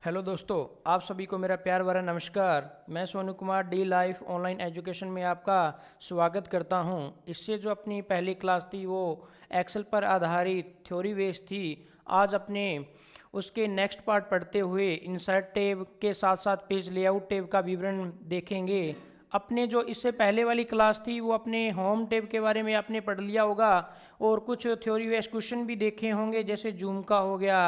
Hello दोस्तों, आप सभी को मेरा प्यार भरा नमस्कार। मैं Sonu Kumar D life online education में आपका स्वागत करता हूं। इससे जो अपनी पहली क्लास थी वो एक्सेल पर आधारित थ्योरी बेस्ड थी। आज अपने उसके नेक्स्ट पार्ट पढ़ते हुए इंसर्ट टैब के साथ साथ पेज लेआउट टैब का विवरण देखेंगे। अपने जो इससे पहले वाली क्लास थी वो अपने होम टैब के बारे में आपने पढ़ लिया होगा और कुछ थ्योरी बेस्ड क्वेश्चन भी देखे होंगे, जैसे जूम का हो गया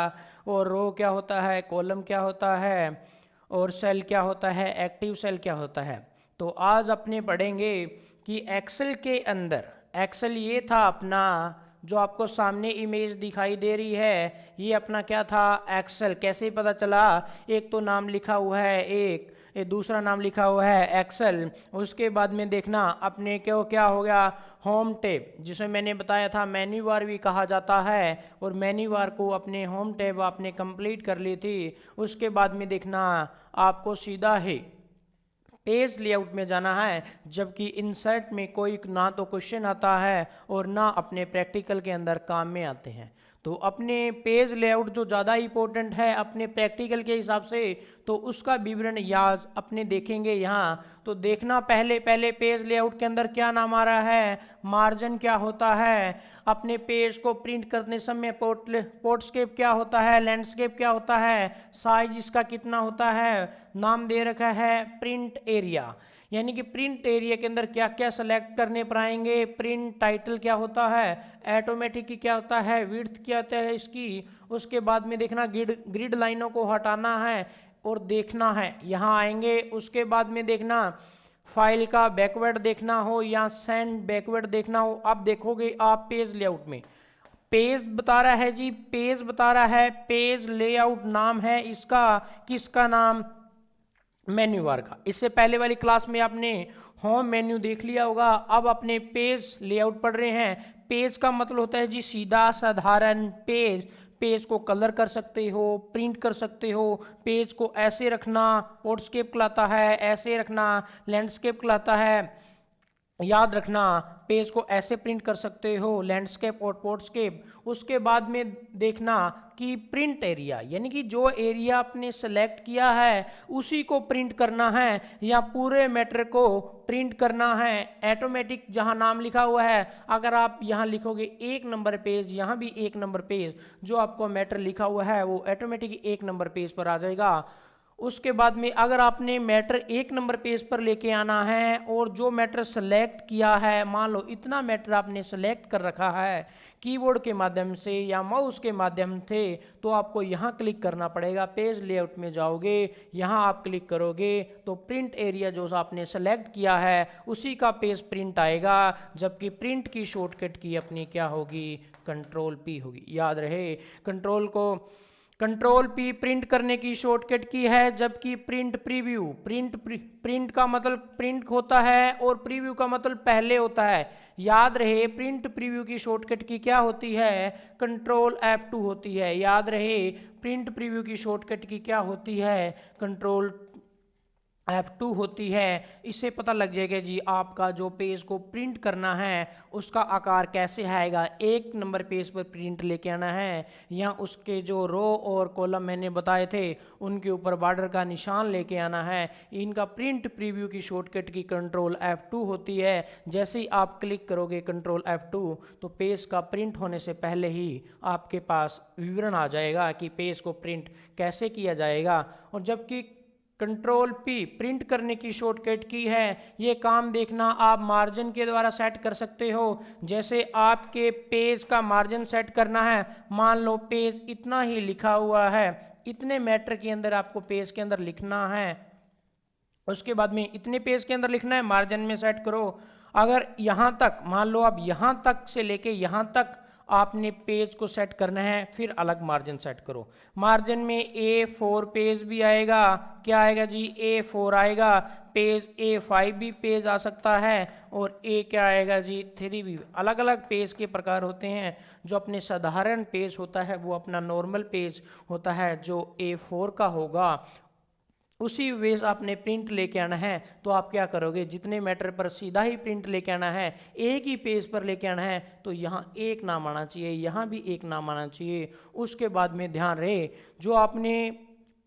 और रो क्या होता है, कॉलम क्या होता है और सेल क्या होता है, एक्टिव सेल क्या होता है। तो आज अपने पढ़ेंगे कि एक्सेल के अंदर, एक्सेल ये था अपना जो आपको सामने इमेज दिखाई दे रही है, ये अपना क्या था एक्सेल। कैसे पता चला? एक तो नाम लिखा हुआ है, एक ये दूसरा नाम लिखा हुआ है एक्सेल। उसके बाद में देखना अपने को क्या हो गया, होम टैब, जिसे मैंने बताया था मेन्यू बार भी कहा जाता है, और मेन्यू बार को अपने होम टैब आपने कंप्लीट कर ली थी। उसके बाद में देखना आपको सीधा ही पेज लेआउट में जाना है, जबकि इंसर्ट में कोई ना तो क्वेश्चन आता है और ना अपने प्रैक्टिकल के अंदर काम में आते हैं। तो अपने पेज लेआउट जो ज़्यादा इम्पोर्टेंट है अपने प्रैक्टिकल के हिसाब से, तो उसका विवरण याद अपने देखेंगे यहाँ। तो देखना पहले पहले पेज लेआउट के अंदर क्या नाम आ रहा है, मार्जिन क्या होता है, अपने पेज को प्रिंट करने समय पोर्टस्केप क्या होता है, लैंडस्केप क्या होता है, साइज इसका कितना होता है, नाम दे रखा है प्रिंट एरिया, यानी कि प्रिंट एरिया के अंदर क्या क्या सेलेक्ट करने पर आएंगे, प्रिंट टाइटल क्या होता है, ऑटोमेटिक की क्या होता है, विड्थ क्या होता है इसकी। उसके बाद में देखना ग्रिड लाइनों को हटाना है और देखना है यहाँ आएंगे। उसके बाद में देखना फाइल का बैकवर्ड देखना हो या सेंड बैकवर्ड देखना हो, आप देखोगे आप पेज लेआउट में पेज बता रहा है जी, पेज बता रहा है, पेज लेआउट नाम है इसका, किसका नाम, मेन्यू बार का। इससे पहले वाली क्लास में आपने होम मेन्यू देख लिया होगा। अब अपने पेज लेआउट पढ़ रहे हैं। पेज का मतलब होता है जी सीधा साधारण पेज। पेज को कलर कर सकते हो, प्रिंट कर सकते हो, पेज को ऐसे रखना पोर्टस्केप कहलाता है, ऐसे रखना लैंडस्केप कहलाता है। याद रखना पेज को ऐसे प्रिंट कर सकते हो, लैंडस्केप और पोर्टस्केप। उसके बाद में देखना कि प्रिंट एरिया, यानी कि जो एरिया आपने सेलेक्ट किया है उसी को प्रिंट करना है या पूरे मैटर को प्रिंट करना है। ऑटोमेटिक जहां नाम लिखा हुआ है, अगर आप यहां लिखोगे 1 नंबर पेज, यहां भी 1 नंबर पेज, जो आपको मैटर लिखा हुआ है वो ऑटोमेटिक 1 नंबर पेज पर आ जाएगा। उसके बाद में अगर आपने मैटर 1 नंबर पेज पर लेके आना है और जो मैटर सेलेक्ट किया है, मान लो इतना मैटर आपने सेलेक्ट कर रखा है कीबोर्ड के माध्यम से या माउस के माध्यम से, तो आपको यहाँ क्लिक करना पड़ेगा। पेज लेआउट में जाओगे, यहाँ आप क्लिक करोगे तो प्रिंट एरिया जो आपने सेलेक्ट किया है उसी का पेज प्रिंट आएगा, जबकि प्रिंट की शॉर्टकट की अपनी क्या होगी, कंट्रोल P होगी। याद रहे कंट्रोल P प्रिंट करने की शॉर्टकट की है, जबकि प्रिंट प्रीव्यू, प्रिंट का मतलब प्रिंट होता है और प्रीव्यू का मतलब पहले होता है। याद रहे प्रिंट प्रीव्यू की शॉर्टकट की क्या होती है, कंट्रोल F2 होती है। याद रहे प्रिंट प्रीव्यू की शॉर्टकट की क्या होती है, कंट्रोल F2 होती है। इससे पता लग जाएगा जी आपका जो पेज को प्रिंट करना है उसका आकार कैसे आएगा। 1 नंबर पेज पर प्रिंट लेके आना है या उसके जो रो और कॉलम मैंने बताए थे उनके ऊपर बॉर्डर का निशान लेके आना है। इनका प्रिंट प्रीव्यू की शॉर्टकट की कंट्रोल F2 होती है। जैसे ही आप क्लिक करोगे कंट्रोल F2 तो पेज का प्रिंट होने से पहले ही आपके पास विवरण आ जाएगा कि पेज को प्रिंट कैसे किया जाएगा। और जबकि कंट्रोल P प्रिंट करने की शॉर्टकट की है, ये काम देखना आप मार्जिन के द्वारा सेट कर सकते हो। जैसे आपके पेज का मार्जिन सेट करना है, मान लो पेज इतना ही लिखा हुआ है, इतने मैटर के अंदर आपको पेज के अंदर लिखना है, उसके बाद में इतने पेज के अंदर लिखना है, मार्जिन में सेट करो। अगर यहाँ तक मान लो आप यहाँ तक से लेके यहाँ तक आपने पेज को सेट करना है, फिर अलग मार्जिन सेट करो। मार्जिन में A4 पेज भी आएगा, क्या आएगा जी, A4 आएगा। पेज A5 भी पेज आ सकता है और क्या आएगा जी, 3 भी। अलग अलग पेज के प्रकार होते हैं। जो अपने साधारण पेज होता है वो अपना नॉर्मल पेज होता है जो A4 का होगा, उसी वेज आपने प्रिंट लेके आना है। तो आप क्या करोगे, जितने मैटर पर सीधा ही प्रिंट लेके आना है, एक ही पेज पर लेके आना है, तो यहाँ एक नाम आना चाहिए, यहाँ भी एक नाम आना चाहिए। उसके बाद में ध्यान रहे जो आपने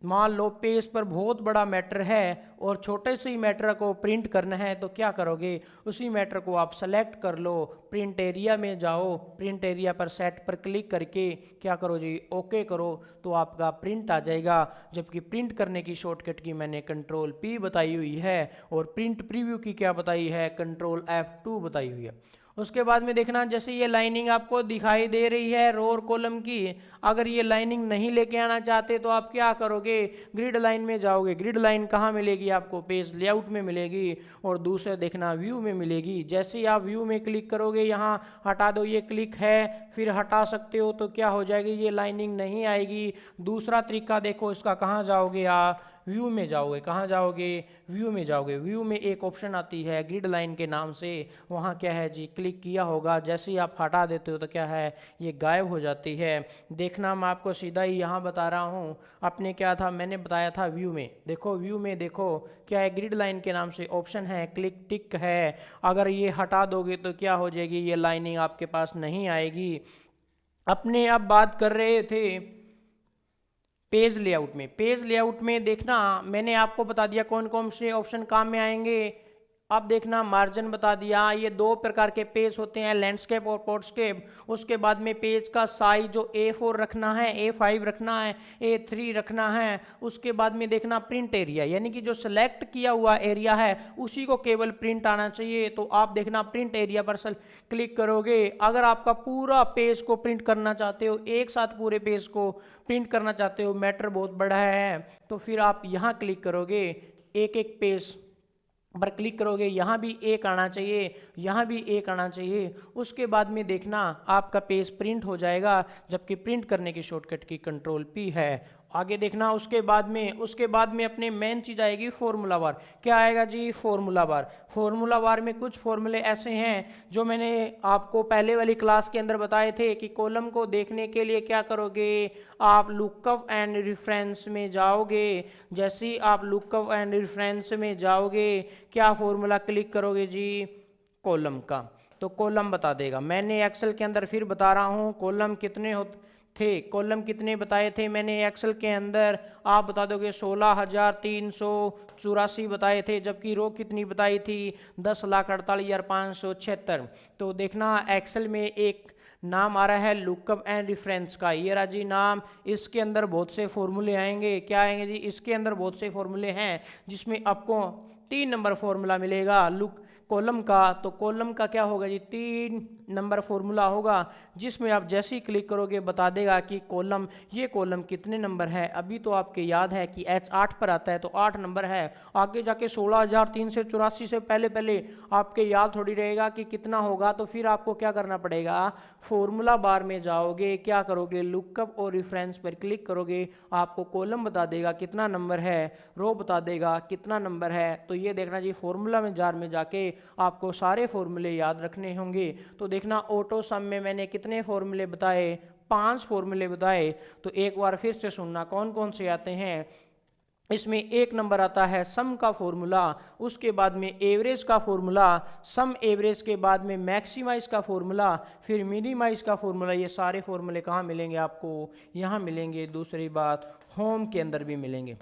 मान लो पेज पर बहुत बड़ा मैटर है और छोटे से ही मैटर को प्रिंट करना है, तो क्या करोगे, उसी मैटर को आप सेलेक्ट कर लो, प्रिंट एरिया में जाओ, प्रिंट एरिया पर सेट पर क्लिक करके क्या करो जी, ओके करो, तो आपका प्रिंट आ जाएगा। जबकि प्रिंट करने की शॉर्टकट की मैंने कंट्रोल P बताई हुई है और प्रिंट प्रीव्यू की क्या बताई है, कंट्रोल F2 बताई हुई है। उसके बाद में देखना, जैसे ये लाइनिंग आपको दिखाई दे रही है रो और कॉलम की, अगर ये लाइनिंग नहीं लेके आना चाहते तो आप क्या करोगे, ग्रिड लाइन में जाओगे। ग्रिड लाइन कहाँ मिलेगी आपको, पेज लेआउट में मिलेगी और दूसरा देखना व्यू में मिलेगी। जैसे ही आप व्यू में क्लिक करोगे, यहाँ हटा दो, ये क्लिक है, फिर हटा सकते हो, तो क्या हो जाएगी, ये लाइनिंग नहीं आएगी। दूसरा तरीका देखो इसका, कहाँ जाओगे आप, व्यू में जाओगे, कहाँ जाओगे, व्यू में जाओगे। व्यू में एक ऑप्शन आती है ग्रिड लाइन के नाम से, वहाँ क्या है जी, क्लिक किया होगा, जैसे ही आप हटा देते हो तो क्या है, ये गायब हो जाती है। देखना मैं आपको सीधा ही यहाँ बता रहा हूँ, आपने क्या था, मैंने बताया था व्यू में, देखो व्यू में देखो क्या है, ग्रिड लाइन के नाम से ऑप्शन है, क्लिक टिक है, अगर ये हटा दोगे तो क्या हो जाएगी, ये लाइनिंग आपके पास नहीं आएगी। अपने अब बात कर रहे थे पेज लेआउट में। पेज लेआउट में देखना मैंने आपको बता दिया कौन कौन से ऑप्शन काम में आएंगे। अब देखना मार्जिन बता दिया, ये दो प्रकार के पेज होते हैं, लैंडस्केप और पोर्ट्रेट। उसके बाद में पेज का साइज जो A4 रखना है, A5 रखना है, A3 रखना है। उसके बाद में देखना प्रिंट एरिया, यानी कि जो सिलेक्ट किया हुआ एरिया है उसी को केवल प्रिंट आना चाहिए। तो आप देखना प्रिंट एरिया पर क्लिक करोगे, अगर आपका पूरा पेज को प्रिंट करना चाहते हो, एक साथ पूरे पेज को प्रिंट करना चाहते हो, मैटर बहुत बड़ा है, तो फिर आप यहाँ क्लिक करोगे, एक एक पेज पर क्लिक करोगे, यहाँ भी एक आना चाहिए, यहाँ भी एक आना चाहिए। उसके बाद में देखना आपका पेज प्रिंट हो जाएगा, जबकि प्रिंट करने की शॉर्टकट की कंट्रोल P है। आगे देखना उसके बाद में अपने मेन चीज़ आएगी फॉर्मूला बार। क्या आएगा जी, फॉर्मूला बार। फॉर्मूला बार में कुछ फॉर्मूले ऐसे हैं जो मैंने आपको पहले वाली क्लास के अंदर बताए थे कि कॉलम को देखने के लिए क्या करोगे, आप लुकअप एंड रेफरेंस में जाओगे। जैसे ही आप लुकअप एंड रेफरेंस में जाओगे, क्या फॉर्मूला क्लिक करोगे जी, कॉलम का, तो कॉलम बता देगा। मैंने एक्सेल के अंदर फिर बता रहा हूँ कॉलम कितने थे, कॉलम कितने बताए थे मैंने एक्सेल के अंदर, आप बता दोगे 16,384 बताए थे, जबकि रो कितनी बताई थी, 10,48,576। तो देखना एक्सेल में एक नाम आ रहा है लुकअप एंड रेफरेंस का, ये रहा जी नाम। इसके अंदर बहुत से फॉर्मूले आएंगे, क्या आएंगे जी, इसके अंदर बहुत से फॉर्मूले हैं जिसमें आपको 3 नंबर फॉर्मूला मिलेगा कॉलम का। तो कॉलम का क्या होगा जी, 3 नंबर फॉर्मूला होगा, जिसमें आप जैसे ही क्लिक करोगे बता देगा कि कॉलम, ये कॉलम कितने नंबर है। अभी तो आपके याद है कि H8 पर आता है तो 8 नंबर है, आगे जाके 16,384 से पहले आपके याद थोड़ी रहेगा कि कितना होगा। तो फिर आपको क्या करना पड़ेगा, फॉर्मूला बार में जाओगे, क्या करोगे, लुकअप और रेफरेंस पर क्लिक करोगे, आपको कॉलम बता देगा कितना नंबर है, रो बता देगा कितना नंबर है। तो ये देखना जी, फॉर्मूला में जार में जाके आपको सारे फॉर्मूले याद रखने होंगे। तो देखना ऑटो सम में मैंने कितने फॉर्मूले बताए, 5 फॉर्मूले बताए। तो एक बार फिर से सुनना कौन कौन से आते हैं। इसमें 1 नंबर आता है सम का फॉर्मूला, उसके बाद में एवरेज का फॉर्मूला, सम एवरेज के बाद में मैक्सिमाइज का फॉर्मूला, फिर मिनिमाइज का फॉर्मूला। ये सारे फॉर्मूले कहाँ मिलेंगे आपको, यहाँ मिलेंगे। दूसरी बात, होम के अंदर भी मिलेंगे।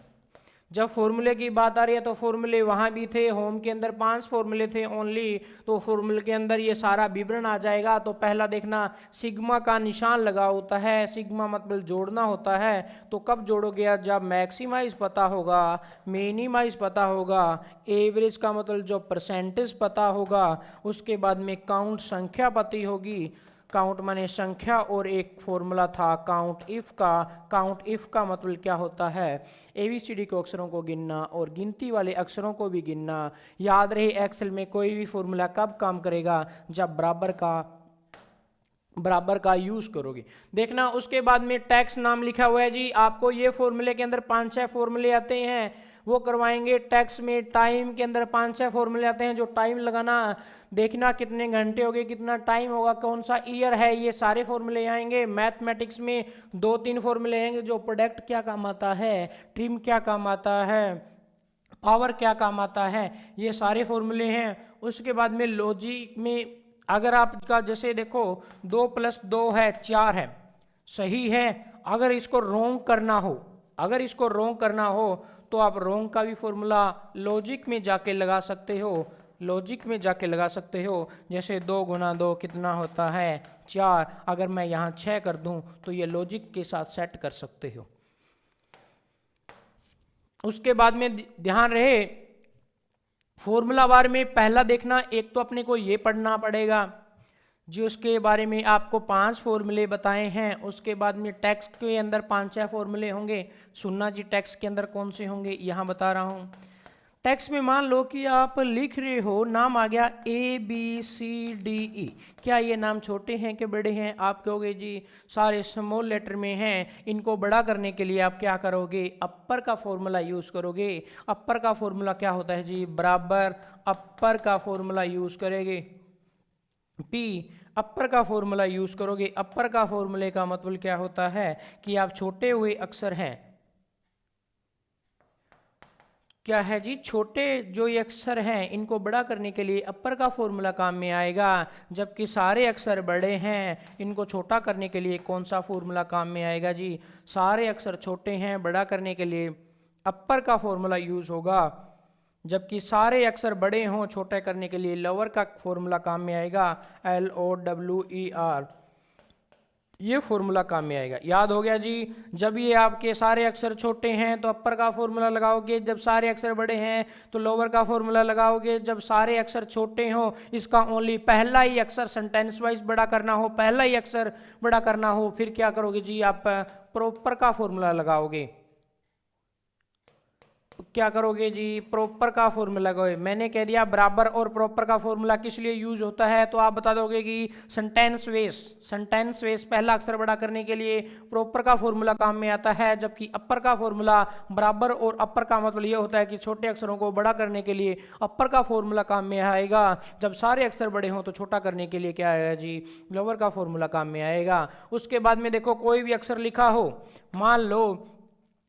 जब फॉर्मूले की बात आ रही है तो फॉर्मूले वहाँ भी थे, होम के अंदर 5 फॉर्मूले थे ओनली। तो फॉर्मूले के अंदर ये सारा विवरण आ जाएगा। तो पहला देखना, सिग्मा का निशान लगा होता है, सिग्मा मतलब जोड़ना होता है। तो कब जोड़ोगे, जब मैक्सिमाइज पता होगा, मिनिमाइज पता होगा, एवरेज का मतलब जो परसेंटेज पता होगा, उसके बाद में काउंट संख्या पता होगी, काउंट माने संख्या, और एक फॉर्मूला था काउंट इफ का। काउंट इफ का मतलब क्या होता है, ABCD के अक्षरों को गिनना और गिनती वाले अक्षरों को भी गिनना। याद रहे एक्सेल में कोई भी फॉर्मूला कब काम करेगा, जब बराबर का यूज करोगे। देखना उसके बाद में टैक्स नाम लिखा हुआ है जी, आपको ये फॉर्मूले के अंदर 5-6 फॉर्मूले आते हैं, वो करवाएंगे। टैक्स में टाइम के अंदर 5-6 फॉर्मूले आते हैं, जो टाइम लगाना, देखना कितने घंटे हो गए, कितना टाइम होगा, कौन सा ईयर है, ये सारे फॉर्मूले आएंगे। मैथमेटिक्स में 2-3 फॉर्मूले आएंगे, जो प्रोडक्ट क्या काम आता है, ट्रिम क्या काम आता है, पावर क्या काम आता है, ये सारे फॉर्मूले हैं। उसके बाद में लॉजिक में अगर आपका जैसे देखो 2 + 2 है 4 है, सही है। अगर इसको रोंग करना हो, अगर इसको रोंग करना हो तो आप रोंग का भी फॉर्मूला लॉजिक में जाके लगा सकते हो, लॉजिक में जाके लगा सकते हो। जैसे 2 गुना 2 कितना होता है 4, अगर मैं यहाँ 6 कर दूं तो ये लॉजिक के साथ सेट कर सकते हो। उसके बाद में ध्यान रहे फॉर्मूला बार में पहला देखना, एक तो अपने को ये पढ़ना पड़ेगा जो उसके बारे में आपको 5 फॉर्मूले बताए हैं। उसके बाद में टेक्स्ट के अंदर 5-6 फॉर्मूले होंगे, सुनना जी टेक्स्ट के अंदर कौन से होंगे यहाँ बता रहा हूँ। टेक्स्ट में मान लो कि आप लिख रहे हो, नाम आ गया ABCDE, क्या ये नाम छोटे हैं कि बड़े हैं? आप कहोगे जी सारे स्मॉल लेटर में हैं। इनको बड़ा करने के लिए आप क्या करोगे? अपर का फॉर्मूला यूज़ करोगे। अपर का फॉर्मूला क्या होता है जी? बराबर अपर का फॉर्मूला यूज़ करेंगे, P अपर का फॉर्मूला यूज़ करोगे। अपर का फॉर्मूले का मतलब क्या होता है कि आप छोटे हुए अक्षर हैं, क्या है जी? छोटे जो ये अक्षर हैं इनको बड़ा करने के लिए अपर का फॉर्मूला काम में आएगा, जबकि सारे अक्षर बड़े हैं, इनको छोटा करने के लिए कौन सा फॉर्मूला काम में आएगा जी? सारे अक्षर छोटे हैं, बड़ा करने के लिए अपर का फॉर्मूला यूज़ होगा, जबकि सारे अक्षर बड़े हों छोटे करने के लिए लोअर का फॉर्मूला काम में आएगा, LOWER, ये फॉर्मूला काम में आएगा। याद हो गया जी? जब ये आपके सारे अक्षर छोटे हैं तो अपर का फॉर्मूला लगाओगे, जब सारे अक्षर बड़े हैं तो लोअर का फॉर्मूला लगाओगे। जब सारे अक्षर छोटे हो, इसका ओनली पहला ही अक्षर सेंटेंस वाइज बड़ा करना हो, पहला ही अक्षर बड़ा करना हो, फिर क्या करोगे जी? आप प्रॉपर का फॉर्मूला लगाओगे। क्या करोगे जी? प्रॉपर का फॉर्मूला लगाओगे। मैंने कह दिया बराबर और प्रॉपर का फॉर्मूला किस लिए यूज होता है, तो आप बता दोगे कि सेंटेंस वेस पहला अक्षर बड़ा करने के लिए प्रॉपर का फॉर्मूला काम में आता है, जबकि अपर का फॉर्मूला बराबर और अपर का मतलब ये होता है कि छोटे अक्षरों को बड़ा करने के लिए अपर का फॉर्मूला काम में आएगा, जब सारे अक्षर बड़े हों तो छोटा करने के लिए क्या आएगा जी? लोअर का फॉर्मूला काम में आएगा। उसके बाद में देखो कोई भी अक्षर लिखा हो, मान लो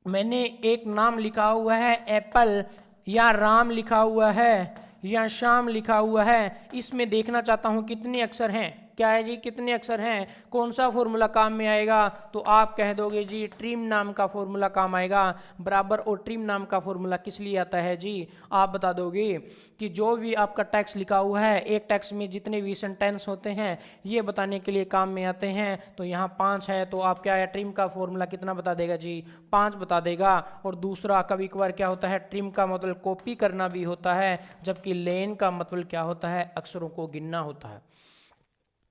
मैंने एक नाम लिखा हुआ है एप्पल, या राम लिखा हुआ है, या श्याम लिखा हुआ है, इसमें देखना चाहता हूं कितने अक्षर हैं। क्या है जी? कितने अक्षर हैं? कौन सा फॉर्मूला काम में आएगा? तो आप कह दोगे जी ट्रिम नाम का फॉर्मूला काम आएगा। बराबर और ट्रिम नाम का फॉर्मूला किस लिए आता है जी? आप बता दोगे कि जो भी आपका टेक्स्ट लिखा हुआ है, एक टेक्स्ट में जितने भी सेंटेंस होते हैं ये बताने के लिए काम में आते हैं। तो यहाँ 5 है, तो आप क्या है? ट्रिम का फॉर्मूला कितना बता देगा जी? 5 बता देगा। और दूसरा कभी कभार क्या होता है, ट्रिम का मतलब कॉपी करना भी होता है, जबकि लेन का मतलब क्या होता है? अक्षरों को गिनना होता है।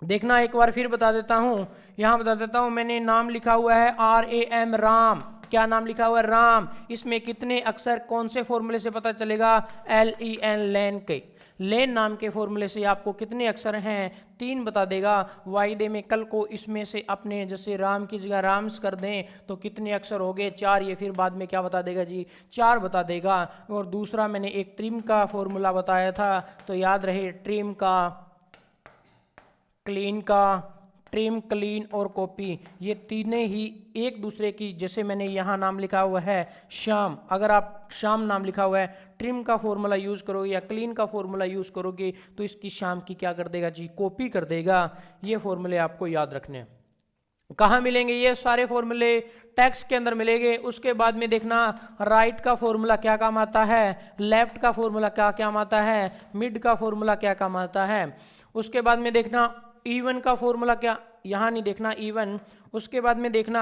देखना एक बार फिर बता देता हूं, यहां बता देता हूं, मैंने नाम लिखा हुआ है RAM राम। क्या नाम लिखा हुआ है? राम। इसमें कितने अक्षर, कौन से फॉर्मूले से पता चलेगा? LEN लेन के, लेन नाम के फॉर्मूले से आपको कितने अक्षर हैं? 3 बता देगा। वायदे में कल को इसमें से अपने जैसे राम की जगह राम्स कर दें तो कितने अक्षर हो गए? 4। ये फिर बाद में क्या बता देगा जी? 4 बता देगा। और दूसरा मैंने एक ट्रिम का फॉर्मूला बताया था, तो याद रहे ट्रिम का, क्लीन का, ट्रिम, क्लीन और कॉपी, ये तीनों ही एक दूसरे की, जैसे मैंने यहाँ नाम लिखा हुआ है श्याम, अगर आप श्याम नाम लिखा हुआ है, ट्रिम का फॉर्मूला यूज़ करोगे या क्लीन का फॉर्मूला यूज़ करोगे तो इसकी श्याम की क्या कर देगा जी? कॉपी कर देगा। ये फॉर्मूले आपको याद रखने हैं। कहाँ मिलेंगे ये सारे फॉर्मूले? टेक्स्ट के अंदर मिलेंगे। उसके बाद में देखना राइट का फॉर्मूला क्या काम आता है, लेफ्ट का फॉर्मूला क्या काम आता है, मिड का फॉर्मूला क्या काम आता है। उसके बाद में देखना इवन का फॉर्मूला क्या, यहाँ नहीं देखना इवन। उसके बाद में देखना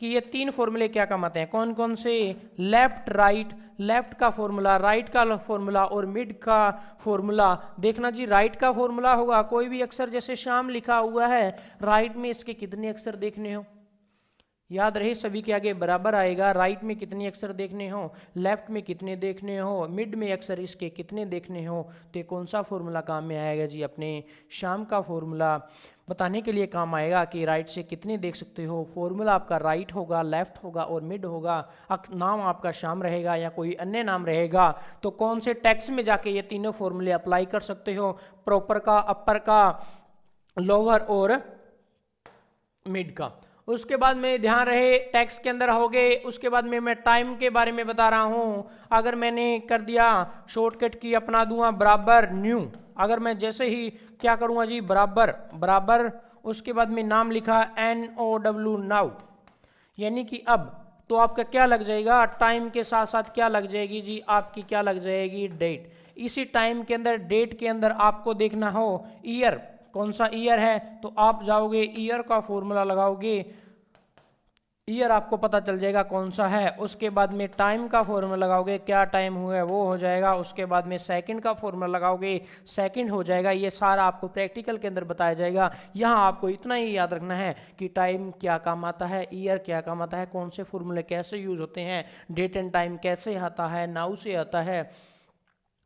कि ये 3 फॉर्मूले क्या काम आते हैं, कौन कौन से? लेफ्ट राइट, लेफ्ट का फॉर्मूला, राइट का फॉर्मूला और मिड का फॉर्मूला। देखना जी राइट का फॉर्मूला होगा कोई भी अक्षर, जैसे श्याम लिखा हुआ है, राइट में इसके कितने अक्षर देखने हो? याद रहे सभी के आगे बराबर आएगा। राइट में कितने अक्षर देखने हो, लेफ्ट में कितने देखने हो, मिड में अक्षर इसके कितने देखने हो। तो कौन सा फॉर्मूला काम में आएगा जी? अपने श्याम का फॉर्मूला बताने के लिए काम आएगा कि राइट से कितने देख सकते हो। फॉर्मूला आपका राइट होगा, लेफ्ट होगा और मिड होगा। नाम आपका श्याम रहेगा या कोई अन्य नाम रहेगा। तो कौन से टेक्स्ट में जाके ये तीनों फॉर्मूले अप्लाई कर सकते हो? प्रॉपर का, अपर का, लोअर और मिड का। उसके बाद में ध्यान रहे टेक्स्ट के अंदर हो गए। उसके बाद में मैं टाइम के बारे में बता रहा हूं। अगर मैंने कर दिया शॉर्टकट की अपना दूंगा बराबर न्यू, अगर मैं जैसे ही क्या करूंगा जी? बराबर, बराबर, उसके बाद में नाम लिखा NOW नाउ, यानी कि अब तो आपका क्या लग जाएगा, टाइम के साथ साथ क्या लग जाएगी जी, आपकी क्या लग जाएगी, डेट। इसी टाइम के अंदर, डेट के अंदर आपको देखना हो ईयर, कौन सा ईयर है, तो आप जाओगे ईयर का फॉर्मूला लगाओगे, ईयर आपको पता चल जाएगा कौन सा है। उसके बाद में टाइम का फॉर्मूला लगाओगे, क्या टाइम हुआ है वो हो जाएगा। उसके बाद में सेकंड का फॉर्मूला लगाओगे, सेकंड हो जाएगा। ये सारा आपको प्रैक्टिकल के अंदर बताया जाएगा। यहाँ आपको इतना ही याद रखना है कि टाइम क्या काम आता है, ईयर क्या काम आता है, कौन से फॉर्मूले कैसे यूज होते हैं, डेट एंड टाइम कैसे आता है, नाउ से आता है।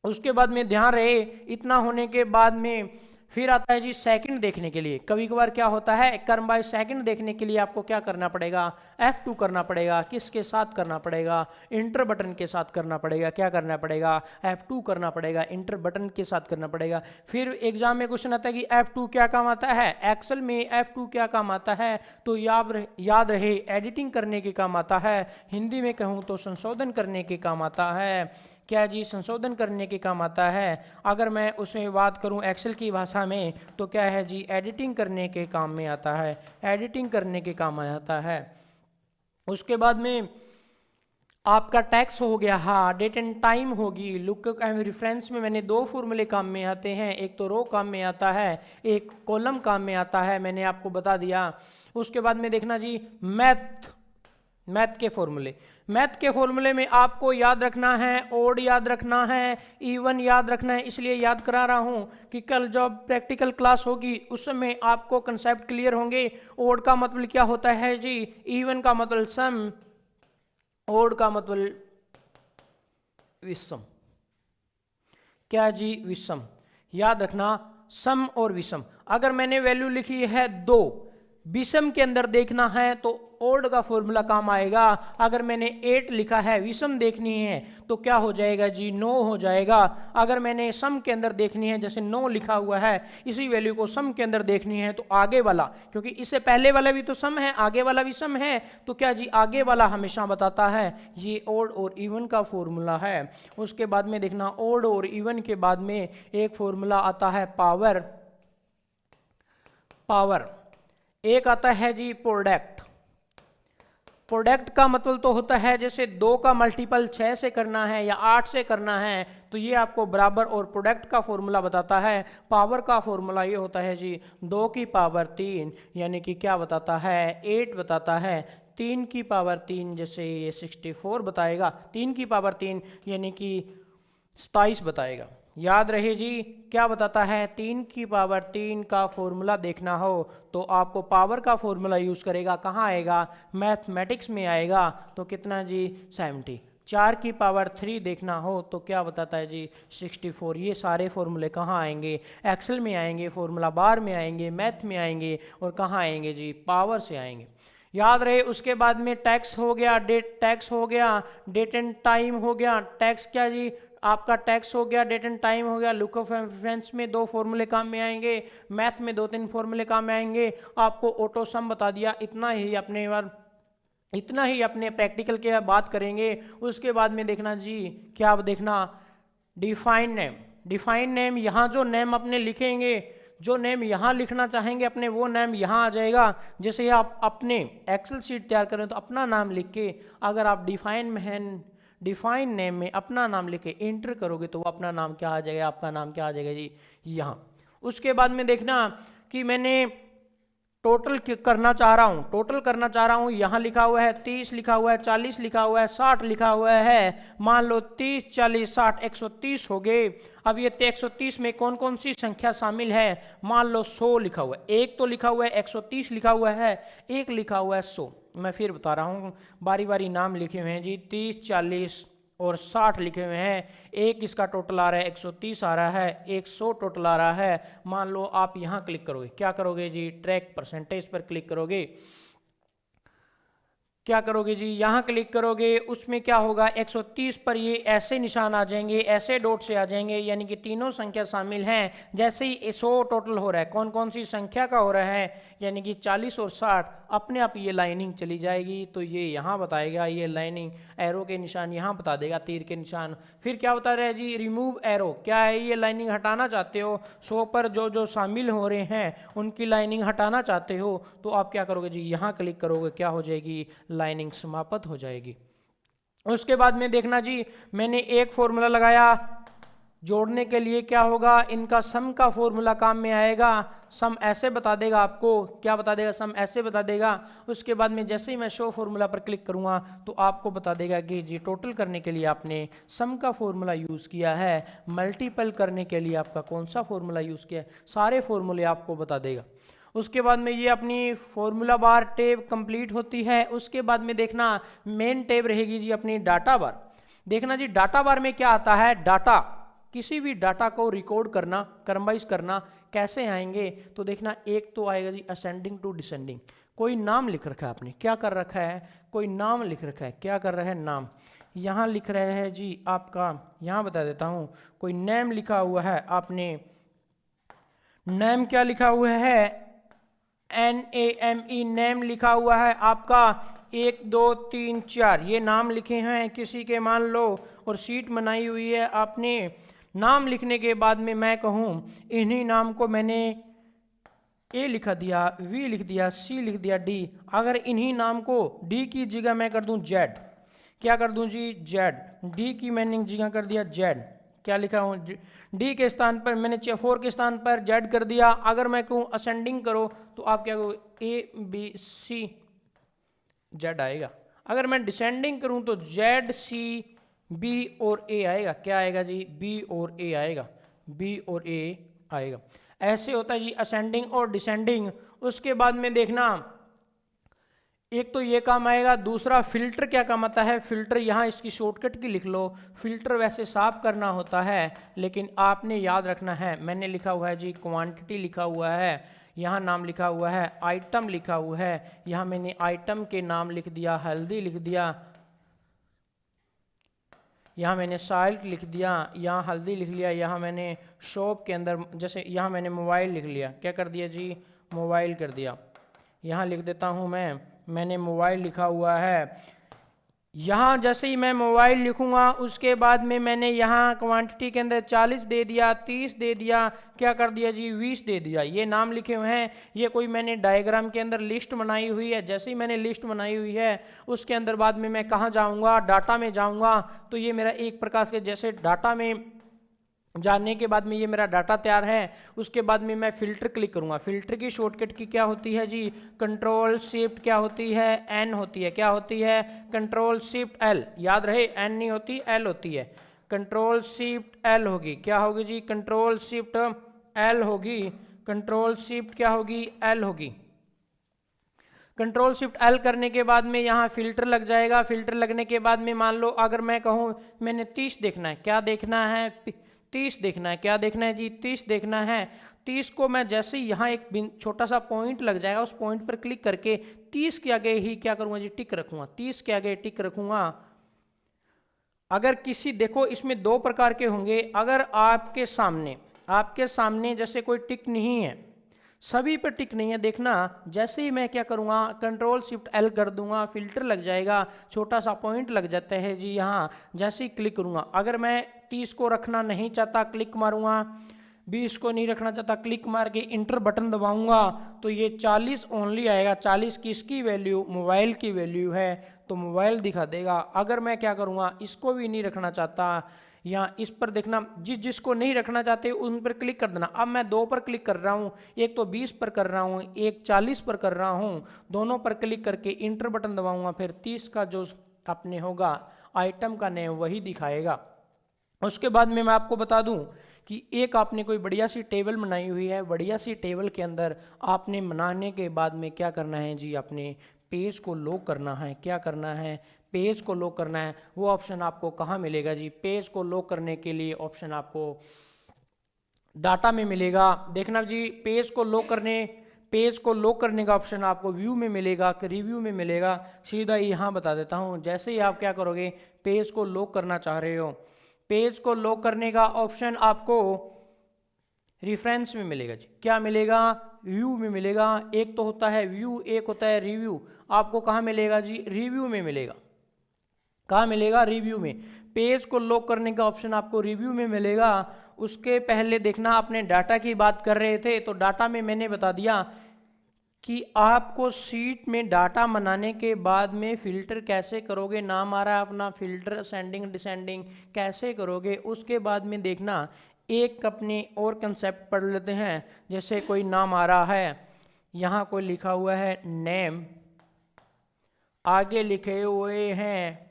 उसके बाद में ध्यान रहे, इतना होने के बाद में फिर आता है जी सेकंड देखने के लिए। कभी कभार क्या होता है, कर्म बाय सेकंड देखने के लिए आपको क्या करना पड़ेगा, F2 करना पड़ेगा। किसके साथ करना पड़ेगा, इंटर बटन के साथ करना पड़ेगा। क्या करना पड़ेगा, F2 करना पड़ेगा, इंटर बटन के साथ करना पड़ेगा। फिर एग्जाम में क्वेश्चन आता है कि F2 क्या काम आता है, एक्सेल में F2 क्या काम आता है, तो याद रहे एडिटिंग करने के काम आता है। हिंदी में कहूँ तो संशोधन करने के काम आता है। क्या जी, संशोधन करने के काम आता है। अगर मैं उसमें बात करूं एक्सेल की भाषा में, तो क्या है जी, एडिटिंग करने के काम में आता है, एडिटिंग करने के काम में आता है। उसके बाद में आपका टैक्स हो गया, हाँ, डेट एंड टाइम होगी। लुकअप एंड रेफरेंस में मैंने दो फॉर्मूले काम में आते हैं, एक तो रो काम में आता है, एक कॉलम काम में आता है, मैंने आपको बता दिया। उसके बाद में देखना जी मैथ के फॉर्मूले। मैथ के फॉर्मूले में आपको याद रखना है, ओड याद रखना है, इवन याद रखना है। इसलिए याद करा रहा हूं कि कल जब प्रैक्टिकल क्लास होगी उस समय आपको कंसेप्ट क्लियर होंगे। ओड का मतलब क्या होता है जी, इवन का मतलब सम, ओड का मतलब विषम। क्या जी, विषम। याद रखना, सम और विषम। अगर मैंने वैल्यू लिखी है 2, विषम के अंदर देखना है तो ओड का फॉर्मूला काम आएगा। अगर मैंने 8 लिखा है, विषम देखनी है तो क्या हो जाएगा जी, 9 हो जाएगा। अगर मैंने सम के अंदर देखनी है, जैसे 9 लिखा हुआ है, इसी वैल्यू को सम के अंदर देखनी है तो आगे वाला, क्योंकि इससे पहले वाला भी तो सम है, आगे वाला भी सम है, तो क्या जी, आगे वाला हमेशा बताता है। ये ओड और इवन का फॉर्मूला है। उसके बाद में देखना, ओड और इवन के बाद में एक फॉर्मूला आता है पावर। एक आता है जी प्रोडक्ट। प्रोडक्ट का मतलब तो होता है जैसे 2 का मल्टीपल 6 से करना है या 8 से करना है, तो ये आपको बराबर और प्रोडक्ट का फॉर्मूला बताता है। पावर का फॉर्मूला ये होता है जी 2 की पावर 3, यानी कि क्या बताता है, 8 बताता है। 3 की पावर 3 जैसे ये 64 बताएगा, 3 की पावर 3 यानी कि 27 बताएगा। याद रहे जी, क्या बताता है, 3 की पावर 3 का फॉर्मूला देखना हो तो आपको पावर का फॉर्मूला यूज करेगा। कहाँ आएगा, मैथमेटिक्स में आएगा। तो कितना जी, 70। 4 की पावर 3 देखना हो तो क्या बताता है जी, 64। ये सारे फॉर्मूले कहाँ आएंगे, एक्सेल में आएंगे, फॉर्मूला बार में आएंगे, मैथ में आएंगे, और कहाँ आएंगे जी, पावर से आएंगे। याद रहे। उसके बाद में टैक्स हो गया, डेट एंड टाइम हो गया। टैक्स क्या जी, आपका टैक्स हो गया, डेट एंड टाइम हो गया। लुकअप एंड रेफरेंस में 2 फॉर्मूले काम में आएंगे, मैथ में 2-3 फॉर्मूले काम में आएंगे। आपको ऑटो सम बता दिया। इतना ही अपने प्रैक्टिकल के बात करेंगे। उसके बाद में देखना जी, क्या आप देखना, डिफाइन नेम। यहाँ जो नेम अपने लिखेंगे, जो नेम यहाँ लिखना चाहेंगे अपने, वो नेम यहाँ आ जाएगा। जैसे आप अपने एक्सेल शीट तैयार करें तो अपना नाम लिख के, अगर आप डिफाइन नेम में अपना नाम लिख के एंटर करोगे तो वो अपना नाम क्या आ जाएगा, आपका नाम क्या आ जाएगा जी, यहाँ। उसके बाद में देखना कि मैंने टोटल करना चाह रहा हूँ, यहाँ लिखा हुआ है 30 लिखा हुआ है, 40 लिखा हुआ है, 60 लिखा हुआ है। मान लो 30, 40, 60, 130 हो गए। अब ये 130 में कौन कौन सी संख्या शामिल है, मान लो 100 लिखा हुआ है, एक तो लिखा हुआ है 130 लिखा हुआ है, एक लिखा हुआ है 100। मैं फिर बता रहा हूँ, बारी बारी नाम लिखे हुए हैं जी, 30, 40 और 60 लिखे हुए हैं। एक इसका टोटल आ रहा है 130 आ रहा है, 100 टोटल आ रहा है। मान लो आप यहाँ क्लिक करोगे, क्या करोगे जी, ट्रैक परसेंटेज पर क्लिक करोगे। क्या करोगे जी, यहाँ क्लिक करोगे, उसमें क्या होगा, 130 पर ये ऐसे निशान आ जाएंगे, ऐसे डॉट से आ जाएंगे, यानी कि तीनों संख्या शामिल हैं। जैसे ही 100 टोटल हो रहा है, कौन कौन सी संख्या का हो रहा है, यानी कि 40 और 60, अपने आप ये लाइनिंग चली जाएगी। तो ये यहाँ बताएगा, ये लाइनिंग एरो के निशान यहाँ बता देगा, तीर के निशान। फिर क्या बता रहा है जी, रिमूव एरो। क्या है, ये लाइनिंग हटाना चाहते हो, 100 पर जो जो शामिल हो रहे हैं उनकी लाइनिंग हटाना चाहते हो, तो आप क्या करोगे जी, यहाँ क्लिक करोगे, क्या हो जाएगी, लाइनिंग समाप्त हो जाएगी। उसके बाद में देखना जी, मैंने एक फॉर्मूला लगाया जोड़ने के लिए, क्या होगा, इनका सम का फॉर्मूला काम में आएगा। सम ऐसे बता देगा आपको, क्या बता देगा, सम ऐसे बता देगा। उसके बाद में जैसे ही मैं शो फॉर्मूला पर क्लिक करूँगा तो आपको बता देगा कि जी टोटल करने के लिए आपने सम का फॉर्मूला यूज़ किया है, मल्टीपल करने के लिए आपका कौन सा फॉर्मूला यूज़ किया है, सारे फॉर्मूले आपको बता देगा। उसके बाद में ये अपनी फॉर्मूला बार टेब कंप्लीट होती है। उसके बाद में देखना मेन टेब रहेगी जी अपनी डाटा बार। देखना जी डाटा बार में क्या आता है, डाटा, किसी भी डाटा को रिकॉर्ड करना, क्रमवाइज करना कैसे आएंगे, तो देखना एक तो आएगा जी असेंडिंग टू डिसेंडिंग। कोई नाम लिख रखा है आपने, क्या कर रखा है, कोई नाम लिख रखा है, क्या कर रहा है, नाम। यहाँ लिख रहे हैं जी आपका, यहाँ बता देता हूँ, कोई नेम लिखा हुआ है आपने, नेम क्या लिखा हुआ है, NAME, नेम लिखा हुआ है आपका 1 2 3 4, ये नाम लिखे हैं किसी के मान लो, और सीट बनाई हुई है आपने। नाम लिखने के बाद में मैं कहूँ इन्हीं नाम को मैंने A लिखा दिया, V लिख दिया, C लिख दिया, D। अगर इन्हीं नाम को D की जगह मैं कर दूं Z, क्या कर दूं जी Z, D की मैंने जगह कर दिया Z, क्या लिखा हूँ, D के स्थान पर मैंने 4 के स्थान पर Z कर दिया। अगर मैं कहूँ असेंडिंग करो तो आप क्या करो, ABC Z आएगा। अगर मैं डिसेंडिंग करूँ तो ZCB और A आएगा, क्या आएगा जी, B और A आएगा, B और A आएगा। ऐसे होता है जी असेंडिंग और डिसेंडिंग। उसके बाद में देखना एक तो ये काम आएगा, दूसरा फिल्टर क्या काम आता है, फिल्टर यहाँ इसकी शॉर्टकट की लिख लो। फिल्टर वैसे साफ करना होता है लेकिन आपने याद रखना है, मैंने लिखा हुआ है जी क्वांटिटी लिखा हुआ है, यहाँ नाम लिखा हुआ है, आइटम लिखा हुआ है, यहाँ मैंने आइटम के नाम लिख दिया, हल्दी लिख दिया, यहाँ मैंने साल्ट लिख दिया, यहाँ हल्दी लिख लिया, यहाँ मैंने शॉप के अंदर जैसे यहाँ मैंने मोबाइल लिख लिया, क्या कर दिया जी, मोबाइल कर दिया। यहाँ लिख देता हूँ मैंने मोबाइल लिखा हुआ है। यहाँ जैसे ही मैं मोबाइल लिखूंगा उसके बाद में मैंने यहाँ क्वांटिटी के अंदर 40 दे दिया, 30 दे दिया, क्या कर दिया जी 20 दे दिया। ये नाम लिखे हुए हैं, ये कोई मैंने डायग्राम के अंदर लिस्ट बनाई हुई है। जैसे ही मैंने लिस्ट बनाई हुई है उसके अंदर बाद में मैं कहाँ जाऊँगा, डाटा में जाऊँगा। तो ये मेरा एक प्रकार से जैसे डाटा में जानने के बाद में ये मेरा डाटा तैयार है। उसके बाद में मैं फिल्टर क्लिक करूंगा। फिल्टर की शॉर्टकट की क्या होती है जी, कंट्रोल शिफ्ट क्या होती है, एन होती है, क्या होती है, कंट्रोल शिफ्ट एल, याद रहे एन नहीं होती एल होती है, कंट्रोल शिफ्ट एल होगी, क्या होगी जी, कंट्रोल शिफ्ट एल होगी, कंट्रोल शिफ्ट क्या होगी, एल होगी। कंट्रोल शिफ्ट एल करने के बाद में यहाँ फिल्टर लग जाएगा। फिल्टर लगने के बाद में मान लो अगर मैं कहूँ मैंने 30 देखना है, क्या देखना है, 30 देखना है, क्या देखना है जी, 30 देखना है। 30 को मैं जैसे ही यहाँ एक छोटा सा पॉइंट लग जाएगा, उस पॉइंट पर क्लिक करके 30 के आगे ही क्या करूँगा जी, टिक रखूँगा, 30 के आगे टिक रखूँगा। अगर किसी, देखो इसमें दो प्रकार के होंगे, अगर आपके सामने जैसे कोई टिक नहीं है, सभी पर टिक नहीं है, देखना जैसे ही मैं क्या करूँगा कंट्रोल शिफ्ट एल कर दूंगा, फिल्टर लग जाएगा, छोटा सा पॉइंट लग जाता है जी यहाँ। जैसे ही क्लिक करूँगा, अगर मैं 30 को रखना नहीं चाहता क्लिक मारूंगा, 20 को नहीं रखना चाहता क्लिक मार के इंटर बटन दबाऊंगा तो ये 40 ओनली आएगा। 40 किसकी वैल्यू, मोबाइल की वैल्यू है, तो मोबाइल दिखा देगा। अगर मैं क्या करूँगा, इसको भी नहीं रखना चाहता, या इस पर देखना, जिसको नहीं रखना चाहते उन पर क्लिक कर देना। अब मैं दो पर क्लिक कर रहा हूँ, एक तो 20 पर कर रहा हूँ, एक 40 पर कर रहा हूँ, दोनों पर क्लिक करके इंटर बटन दबाऊंगा, फिर 30 का जो अपने होगा आइटम का नेम वही दिखाएगा। उसके बाद में मैं आपको बता दूं कि एक आपने कोई बढ़िया सी टेबल बनाई हुई है, बढ़िया सी टेबल के अंदर आपने बनाने के बाद में क्या करना है जी, अपने पेज को लॉक करना है। क्या करना है, पेज को लॉक करना है। वो ऑप्शन आपको कहाँ मिलेगा जी, पेज को लॉक करने के लिए ऑप्शन आपको डाटा में मिलेगा। देखना जी, पेज को लॉक करने का ऑप्शन आपको व्यू में मिलेगा कि रिव्यू में मिलेगा, सीधा यहाँ बता देता हूँ। जैसे ही आप क्या करोगे, पेज को लॉक करना चाह रहे हो, पेज को लॉक करने का ऑप्शन आपको रेफरेंस में मिलेगा जी, क्या मिलेगा, व्यू में मिलेगा। एक तो होता है व्यू, एक होता है रिव्यू। आपको कहाँ मिलेगा जी, रिव्यू में मिलेगा। कहाँ मिलेगा, रिव्यू में। पेज को लॉक करने का ऑप्शन आपको रिव्यू में मिलेगा। उसके पहले देखना, अपने डाटा की बात कर रहे थे तो डाटा में मैंने बता दिया कि आपको सीट में डाटा बनाने के बाद में फ़िल्टर कैसे करोगे, नाम आ रहा है अपना फ़िल्टर असेंडिंग डिसेंडिंग कैसे करोगे। उसके बाद में देखना एक अपने और कंसेप्ट पढ़ लेते हैं। जैसे कोई नाम आ रहा है, यहाँ कोई लिखा हुआ है नेम, आगे लिखे हुए हैं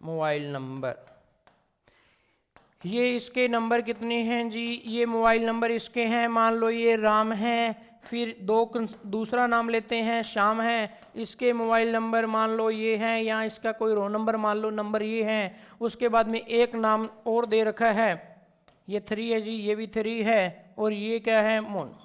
मोबाइल नंबर। ये इसके नंबर कितने हैं जी, ये मोबाइल नंबर इसके हैं, मान लो ये राम है, फिर दूसरा नाम लेते हैं श्याम है, इसके मोबाइल नंबर मान लो ये हैं, या इसका कोई रो नंबर मान लो नंबर ये है। उसके बाद में एक नाम और दे रखा है, ये 3 है जी, ये भी 3 है, और ये क्या है मोन।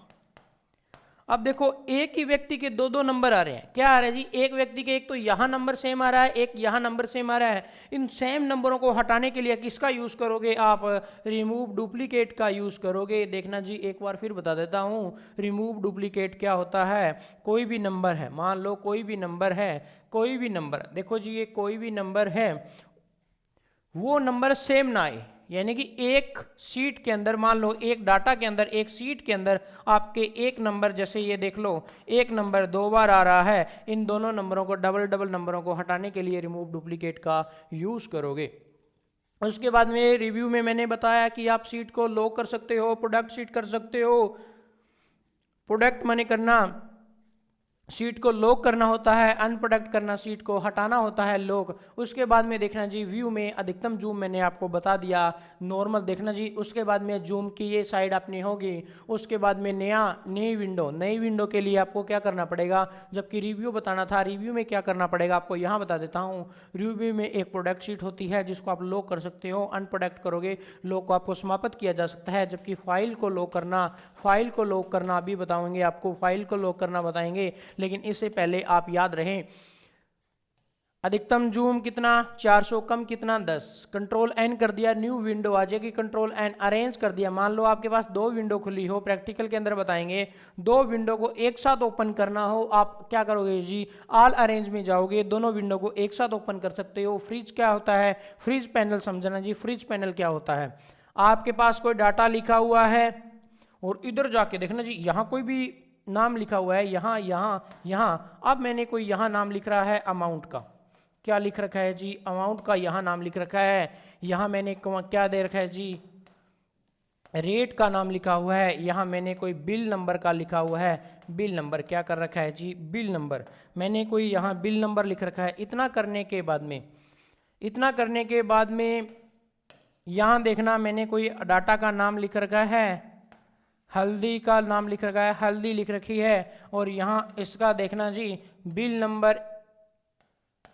अब देखो एक ही व्यक्ति के दो दो नंबर आ रहे हैं, क्या आ रहा है जी, एक व्यक्ति के एक तो यहाँ नंबर सेम आ रहा है, एक यहाँ नंबर सेम आ रहा है। इन सेम नंबरों को हटाने के लिए किसका यूज़ करोगे आप, रिमूव डुप्लीकेट का यूज़ करोगे। देखना जी एक बार फिर बता देता हूँ, रिमूव डुप्लीकेट क्या होता है। कोई भी नंबर है, मान लो कोई भी नंबर है, कोई भी नंबर, देखो जी ये कोई भी नंबर है, वो नंबर सेम ना आए, यानी कि एक सीट के अंदर, मान लो एक डाटा के अंदर, एक सीट के अंदर आपके एक नंबर, जैसे ये देख लो एक नंबर 2 बार आ रहा है, इन दोनों नंबरों को डबल नंबरों को हटाने के लिए रिमूव डुप्लीकेट का यूज़ करोगे। उसके बाद में रिव्यू में मैंने बताया कि आप सीट को लॉक कर सकते हो, प्रोडक्ट सीट कर सकते हो। प्रोडक्ट माने करना, सीट को लॉक करना होता है, अनप्रोडक्ट करना सीट को हटाना होता है लॉक। उसके बाद में देखना जी व्यू में अधिकतम जूम मैंने आपको बता दिया, नॉर्मल देखना जी। उसके बाद में जूम की ये साइड अपनी होगी। उसके बाद में नई विंडो के लिए आपको क्या करना पड़ेगा, जबकि रिव्यू बताना था, रिव्यू में क्या करना पड़ेगा आपको यहाँ बता देता हूँ। रिव्यू में एक प्रोडक्ट सीट होती है जिसको आप लॉक कर सकते हो, अनप्रोडक्ट करोगे लॉक को आपको समाप्त किया जा सकता है। जबकि फाइल को लॉक करना अभी बताएंगे आपको, फाइल को लॉक करना बताएंगे, लेकिन इससे पहले आप याद रहें अधिकतम जूम कितना 400, कम कितना 10। कंट्रोल एन कर दिया, न्यू विंडो आ जाएगी, कंट्रोल एन अरेंज कर दिया। मान लो आपके पास 2 विंडो खुली हो, प्रैक्टिकल के अंदर बताएंगे 2 विंडो को एक साथ ओपन करना हो, आप क्या करोगे जी, ऑल अरेंज में जाओगे, दोनों विंडो को एक साथ ओपन कर सकते हो। फ्रिज क्या होता है, फ्रिज पैनल समझना जी। फ्रिज पैनल क्या होता है, आपके पास कोई डाटा लिखा हुआ है और इधर जाके देखना जी यहाँ कोई भी नाम लिखा हुआ है, यहाँ अब मैंने कोई यहाँ नाम लिख रहा है अमाउंट का, क्या लिख रखा है जी, अमाउंट का यहाँ नाम लिख रखा है। यहाँ मैंने क्या दे रखा है जी, रेट का नाम लिखा हुआ है। यहाँ मैंने कोई बिल नंबर का लिखा हुआ है, बिल नंबर क्या कर रखा है जी, बिल नंबर, मैंने कोई यहाँ बिल नंबर लिख रखा है। इतना करने के बाद में यहाँ देखना मैंने कोई डाटा का नाम लिख रखा है, हल्दी का नाम लिख रखा है, हल्दी लिख रखी है। और यहाँ इसका देखना जी बिल नंबर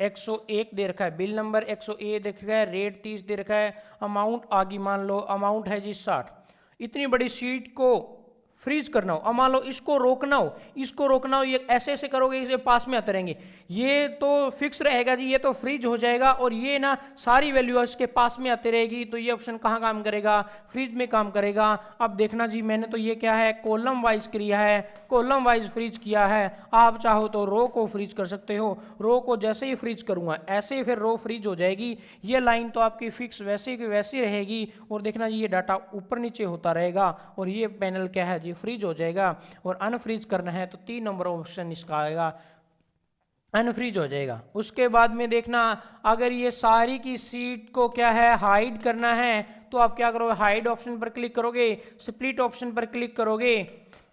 101 दे रखा है, बिल नंबर 101 दे रखा है, रेट 30 दे रखा है, अमाउंट आगे मान लो अमाउंट है जी 60। इतनी बड़ी सीट को फ्रीज करना हो, अब मान लो इसको रोकना हो, ये ऐसे ऐसे करोगे इसे पास में आते रहेंगे, ये तो फिक्स रहेगा जी, ये तो फ्रीज हो जाएगा, और ये ना सारी वैल्यू इसके पास में आती रहेगी। तो ये ऑप्शन कहाँ काम करेगा, फ्रीज में काम करेगा। अब देखना जी मैंने तो ये क्या है, कॉलम वाइज किया है, कॉलम वाइज फ्रीज किया है। आप चाहो तो रो को फ्रीज कर सकते हो, रो को जैसे ही फ्रीज करूंगा ऐसे ही फिर रो फ्रीज हो जाएगी। ये लाइन तो आपकी फिक्स वैसे की वैसी रहेगी, और देखना जी ये डाटा ऊपर नीचे होता रहेगा, और ये पैनल क्या है जी फ्रीज हो जाएगा। और अनफ्रीज करना है तो 3 नंबर ऑप्शन इसका आएगा, अनफ्रीज हो जाएगा। उसके बाद में देखना अगर ये सारी की सीट को क्या है हाइड करना है, तो आप क्या करोगे, हाइड ऑप्शन पर क्लिक करोगे, स्प्लिट ऑप्शन पर क्लिक करोगे,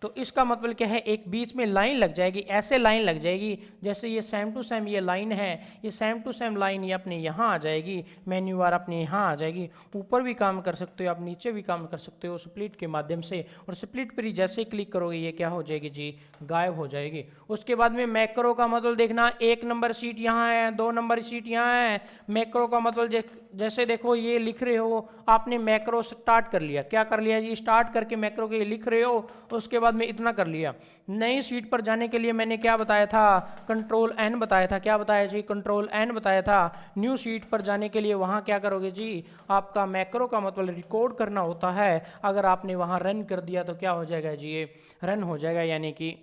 तो इसका मतलब क्या है, एक बीच में लाइन लग जाएगी, ऐसे लाइन लग जाएगी जैसे ये सेम टू सेम ये लाइन है, ये सेम टू सेम लाइन ये अपने यहाँ आ जाएगी, मेन्यू बार अपने यहाँ आ जाएगी। ऊपर भी काम कर सकते हो आप, नीचे भी काम कर सकते हो स्प्लिट के माध्यम से, और स्प्लिट पर ही जैसे क्लिक करोगे ये क्या हो जाएगी जी, गायब हो जाएगी। उसके बाद में मैक्रो का मतलब देखना, 1 नंबर सीट यहाँ है, 2 नंबर सीट यहाँ है। मैक्रो का मतलब जैसे देखो ये लिख रहे हो, आपने मैक्रो स्टार्ट कर लिया, क्या कर लिया जी, स्टार्ट करके मैक्रो के लिख रहे हो, उसके बाद में इतना कर लिया। नई सीट पर जाने के लिए मैंने क्या बताया था, कंट्रोल एन बताया था, क्या बताया जी, कंट्रोल एन बताया था। न्यू सीट पर जाने के लिए वहां क्या करोगे जी, आपका मैक्रो का मतलब रिकॉर्ड करना होता है, अगर आपने वहां रन कर दिया तो क्या हो जाएगा जी, ये रन हो जाएगा, यानी कि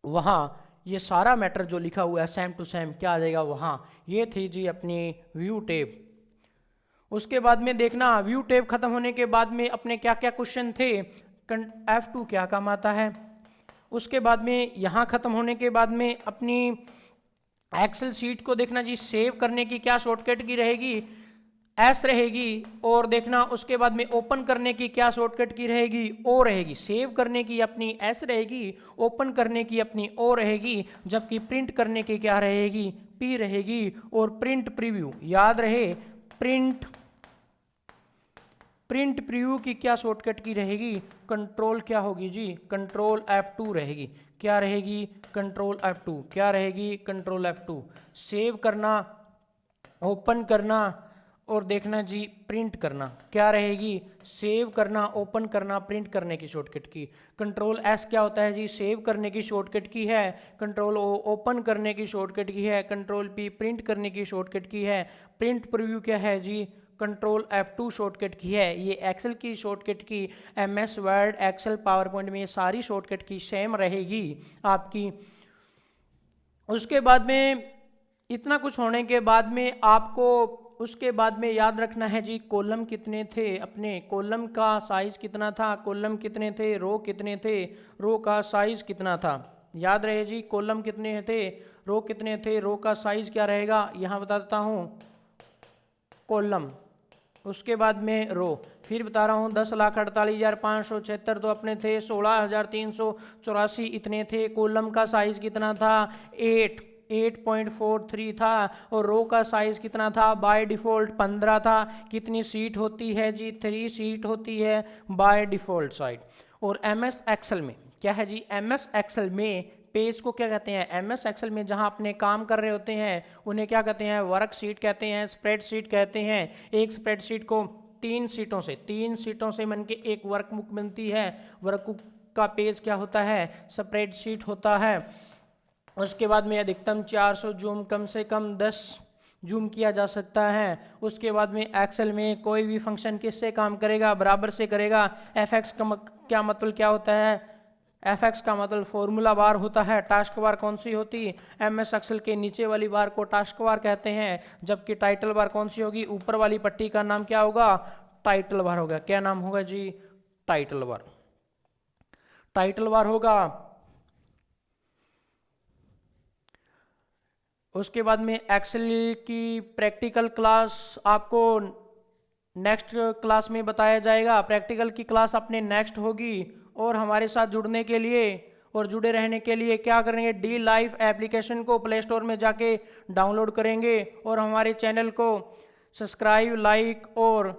वहां ये सारा मैटर जो लिखा हुआ है सेम टू सेम क्या आ जाएगा वहां। ये थी जी अपनी व्यू टेब। उसके बाद में देखना व्यू टेब खत्म होने के बाद में अपने क्या क्या क्वेश्चन थे, F2 क्या काम आता है, उसके बाद में यहाँ ख़त्म होने के बाद में अपनी एक्सेल शीट को देखना जी, सेव करने की क्या शॉर्टकट की रहेगी, एस रहेगी। और देखना उसके बाद में ओपन करने की क्या शॉर्टकट की रहेगी, ओ रहेगी। सेव करने की अपनी एस रहेगी, ओपन करने की अपनी ओ रहेगी, जबकि प्रिंट करने की क्या रहेगी, पी रहेगी। और प्रिंट प्रीव्यू याद रहे, प्रिंट प्रीव्यू की क्या शॉर्टकट की रहेगी, कंट्रोल क्या होगी जी, कंट्रोल F2 रहेगी। क्या रहेगी, कंट्रोल F2। क्या रहेगी, कंट्रोल F2। सेव करना, ओपन करना और देखना जी प्रिंट करना, क्या रहेगी, सेव करना, ओपन करना, प्रिंट करने की शॉर्टकट की। कंट्रोल एस क्या होता है जी, सेव करने की शॉर्टकट की है। कंट्रोल ओ ओपन करने की शॉर्टकट की है। कंट्रोल पी प्रिंट करने की शॉर्टकट की है। प्रिंट प्रीव्यू क्या है जी, कंट्रोल F2 शॉर्टकट की है। ये एक्सेल की शॉर्टकट की, MS word, excel, PowerPoint में ये सारी शॉर्टकट की सेम रहेगी आपकी। उसके बाद में इतना कुछ होने के बाद में आपको उसके बाद में याद रखना है जी, कॉलम कितने थे, अपने कॉलम का साइज कितना था, कॉलम कितने थे, रो कितने थे, रो का साइज कितना था। याद रहे जी, कॉलम कितने थे, रो कितने थे, रो का साइज क्या रहेगा, यहाँ बता देता हूँ, कॉलम उसके बाद में रो, फिर बता रहा हूँ 10,48,576 तो अपने थे, 16,384 इतने थे। कॉलम का साइज कितना था, 8.43 था। और रो का साइज कितना था, बाय डिफ़ॉल्ट 15 था। कितनी सीट होती है जी, 3 सीट होती है बाय डिफ़ॉल्ट साइड। और MS एक्सेल में क्या है जी, MS एक्सेल में पेज को क्या कहते हैं, MS एक्सेल में जहां अपने काम कर रहे होते हैं उन्हें क्या कहते हैं, वर्कशीट कहते हैं, स्प्रेडशीट कहते हैं। एक स्प्रेडशीट को 3 सीटों से मन के एक वर्कबुक बनती है। वर्कबुक का पेज क्या होता है, स्प्रेडशीट होता है। उसके बाद में अधिकतम 400 जूम, कम से कम 10 जूम किया जा सकता है। उसके बाद में एक्सेल में कोई भी फंक्शन किससे काम करेगा, बराबर से करेगा। FX का क्या मतलब क्या होता है, FX का मतलब फॉर्मूला बार होता है। टास्क बार कौन सी होती, MS एक्सेल के नीचे वाली बार को टास्क बार कहते हैं, जबकि टाइटल बार कौन सी होगी, ऊपर वाली पट्टी का नाम क्या होगा, टाइटल बार होगा। क्या नाम होगा जी, टाइटल बार, टाइटल बार होगा। उसके बाद में एक्सेल की प्रैक्टिकल क्लास आपको नेक्स्ट क्लास में बताया जाएगा। प्रैक्टिकल की क्लास अपने नेक्स्ट होगी। और हमारे साथ जुड़ने के लिए और जुड़े रहने के लिए क्या करेंगे, डी लाइफ एप्लीकेशन को प्ले स्टोर में जाके डाउनलोड करेंगे और हमारे चैनल को सब्सक्राइब, लाइक और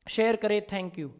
शेयर करें। Thank you.